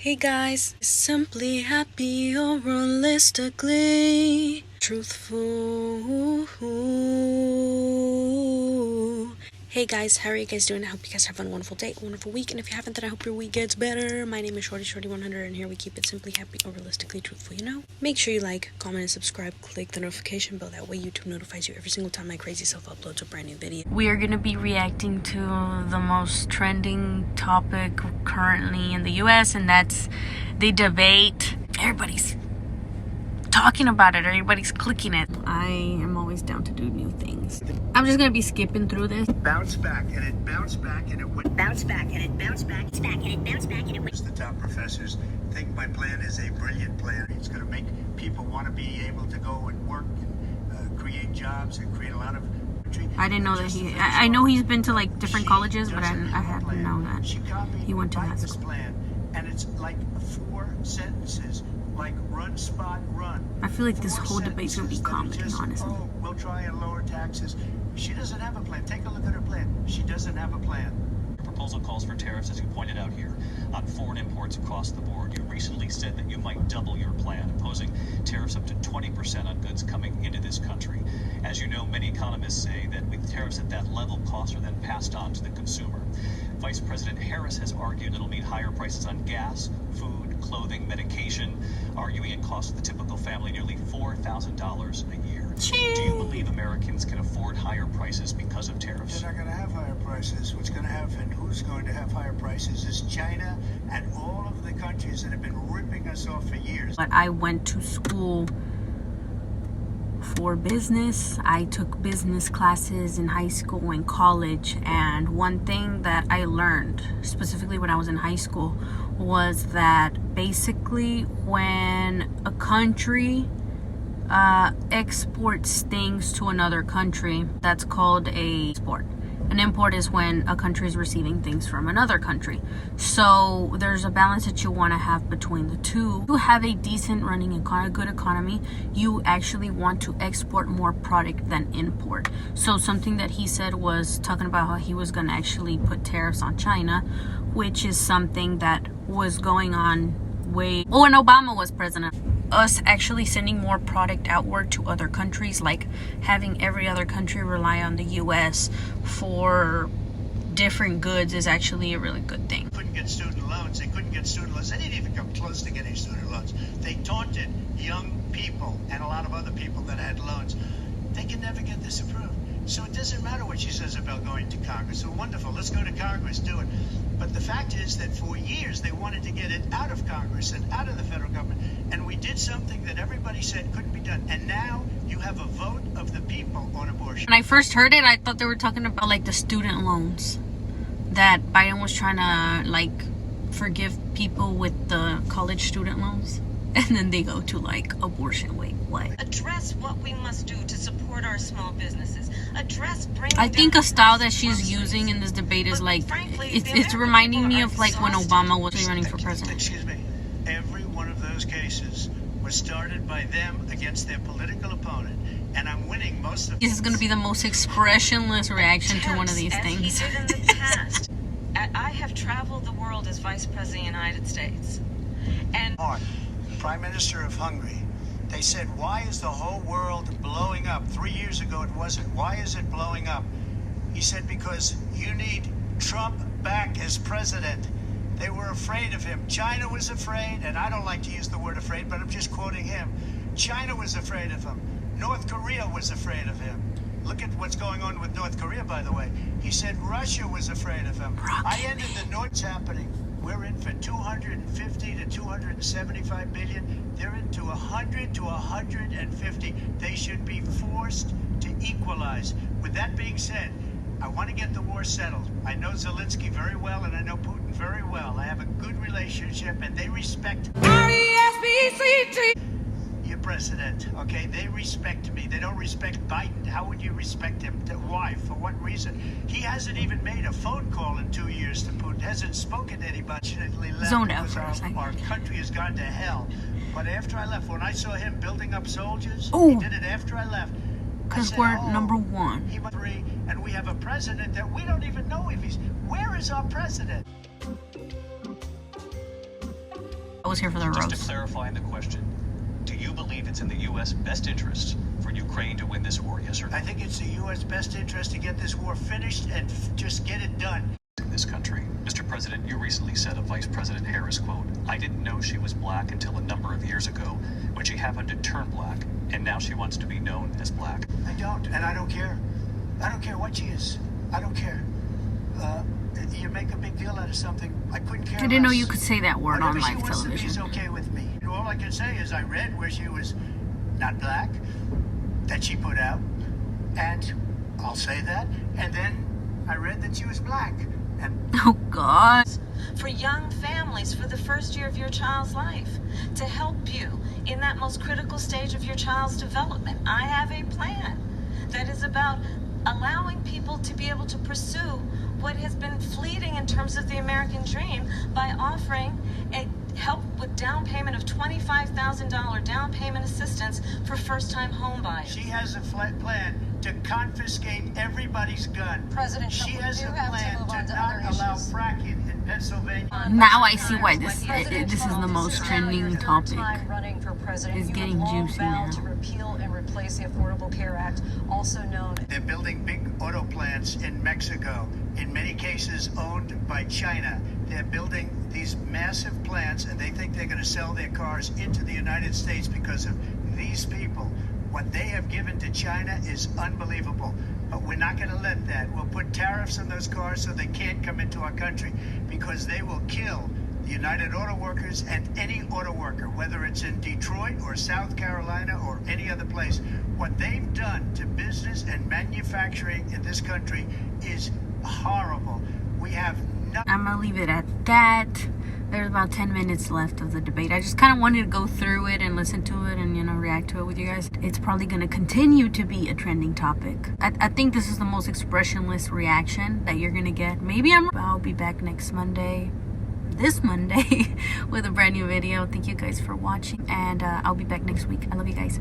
Hey guys, simply happy or realistically truthful. Hey guys, how are you guys doing? I hope you guys have a wonderful day, a wonderful week, and if you haven't, then I hope your week gets better. My name is Shorty100, and here we keep it simply happy or realistically truthful, you know? Make sure you like, comment, and subscribe. Click the notification bell. That way YouTube notifies you every single time my crazy self uploads a brand new video. We are going to be reacting to the most trending topic currently in the US, and that's the debate. Everybody's talking about it, everybody's clicking it. I am always down to do new things. I'm just gonna be skipping through this. Bounce back, and it bounced back, and it went. Bounce back, and it bounced back, it's back, and it bounced back, and it went. The top professors think my plan is a brilliant plan. It's going to make people want to be able to go and work and create jobs and create a lot of. I didn't know that I know he's been to like different colleges, but I hadn't known that he went to that school. Plan, and it's like 4 sentences. Like run, spot, run. I feel like this whole debate's gonna be comedy, honestly. Oh, we'll try and lower taxes. She doesn't have a plan. Take a look at her plan. She doesn't have a plan. The proposal calls for tariffs, as you pointed out here, on foreign imports across the board. You recently said that you might double your plan, imposing tariffs up to 20% on goods coming into this country. As you know, many economists say that with tariffs at that level, costs are then passed on to the consumer. Vice President Harris has argued it'll mean higher prices on gas, food, clothing, medication, arguing it costs the typical family nearly $4,000 a year. Do you believe Americans can afford higher prices because of tariffs? They're not going to have higher prices. What's going to happen, who's going to have higher prices is China and all of the countries that have been ripping us off for years. But I went to school for business. I took business classes in high school and college, and one thing that I learned specifically when I was in high school was that basically when a country exports things to another country, that's called a export. An import is when a country is receiving things from another country. So there's a balance that you want to have between the two. To have a decent running good economy, you actually want to export more product than import. So something that he said was talking about how he was going to actually put tariffs on China, which is something that was going on when Obama was president. Us actually sending more product outward to other countries, like having every other country rely on the US for different goods, is actually a really good thing. Couldn't get student loans. They couldn't get student loans. They didn't even come close to getting student loans. They taunted young people and a lot of other people that had loans. They can never get this approved. So it doesn't matter what she says about going to Congress. So wonderful, let's go to Congress, do it. But the fact is that for years they wanted to get it out of Congress and out of the federal government. And we did something that everybody said couldn't be done. And now you have a vote of the people on abortion. When I first heard it, I thought they were talking about like the student loans that Biden was trying to like forgive people with the college student loans. And then they go to like abortion. Wait, what? Address what we must do to support our small businesses. Address I think a style that she's using in this debate is like, it's reminding me of like when Obama was running for president. Excuse me. Every one of those cases was started by them against their political opponent. And I'm winning most of them. This is going to be the most expressionless reaction to one of these things. As he did in the past. I have traveled the world as Vice President of the United States. And Prime Minister of Hungary, they said, why is the whole world blowing up? 3 years ago it wasn't. Why is it blowing up? He said, because you need Trump back as president. They were afraid of him. China was afraid, and I don't like to use the word afraid, but I'm just quoting him. China was afraid of him. North Korea was afraid of him. Look at what's going on with North Korea, by the way. He said Russia was afraid of him. I ended the North's happening. We're in for 250 to 275 billion. They're into 100 to 150. They should be forced to equalize. With that being said, I want to get the war settled. I know Zelensky very well, and I know Putin very well. I have a good relationship, and they respect your president, okay? They respect me. They don't respect Biden. How would you respect him? Why? For what reason? He hasn't even made a phone call in 2 years to Putin. Hasn't spoken to anybody. Zoned out for a second. Our country has gone to hell. But after I left, when I saw him building up soldiers, Ooh. he did it after I left. Because we're number one. He went 3, and we have a president that we don't even know if he's. Where is our president? I was here for the Just roast. to clarify the question, do you believe it's in the U.S. best interest for Ukraine to win this war, yes or no? I think it's the U.S. best interest to get this war finished and just get it done. In this country. Mr. President, you recently said of Vice President Harris, quote, "I didn't know she was black until a number of years ago when she happened to turn black, and now she wants to be known as black." I don't, and I don't care. I don't care what she is. I don't care. You make a big deal out of something. I couldn't care I didn't know less. you could say that word Whatever on she live wants to be television. is okay with me. And all I can say is I read where she was not black, that she put out, and I'll say that. And then I read that she was black. And Oh God. For young families, for the first year of your child's life, to help you in that most critical stage of your child's development. I have a plan that is about allowing people to be able to pursue what has been fleeting in terms of the American dream by offering a help with down payment of $25,000 down payment assistance for first-time home buyers. she has a plan to confiscate everybody's gun. President She Trump, we has do a have to plan move on to to not other allow issues. fracking in Pennsylvania. Now I see why this is the most trending topic. Running for president, It's you getting have long juicy vowed now. to repeal and replace the Affordable Care Act, also known. They're building big auto plants in Mexico, in many cases owned by China. They're building these massive plants, and they think they're going to sell their cars into the United States because of these people. What they have given to China is unbelievable. But we're not going to let that. We'll put tariffs on those cars so they can't come into our country, because they will kill the United Auto Workers and any auto worker, whether it's in Detroit or South Carolina or any other place. What they've done to business and manufacturing in this country is horrible. We have nothing. I'm gonna leave it at that. There's about 10 minutes left of the debate. I just kind of wanted to go through it and listen to it and, you know, react to it with you guys. It's probably going to continue to be a trending topic. I think this is the most expressionless reaction that you're going to get. Maybe I'll be back next Monday, this Monday, with a brand new video. Thank you guys for watching, and I'll be back next week. I love you guys.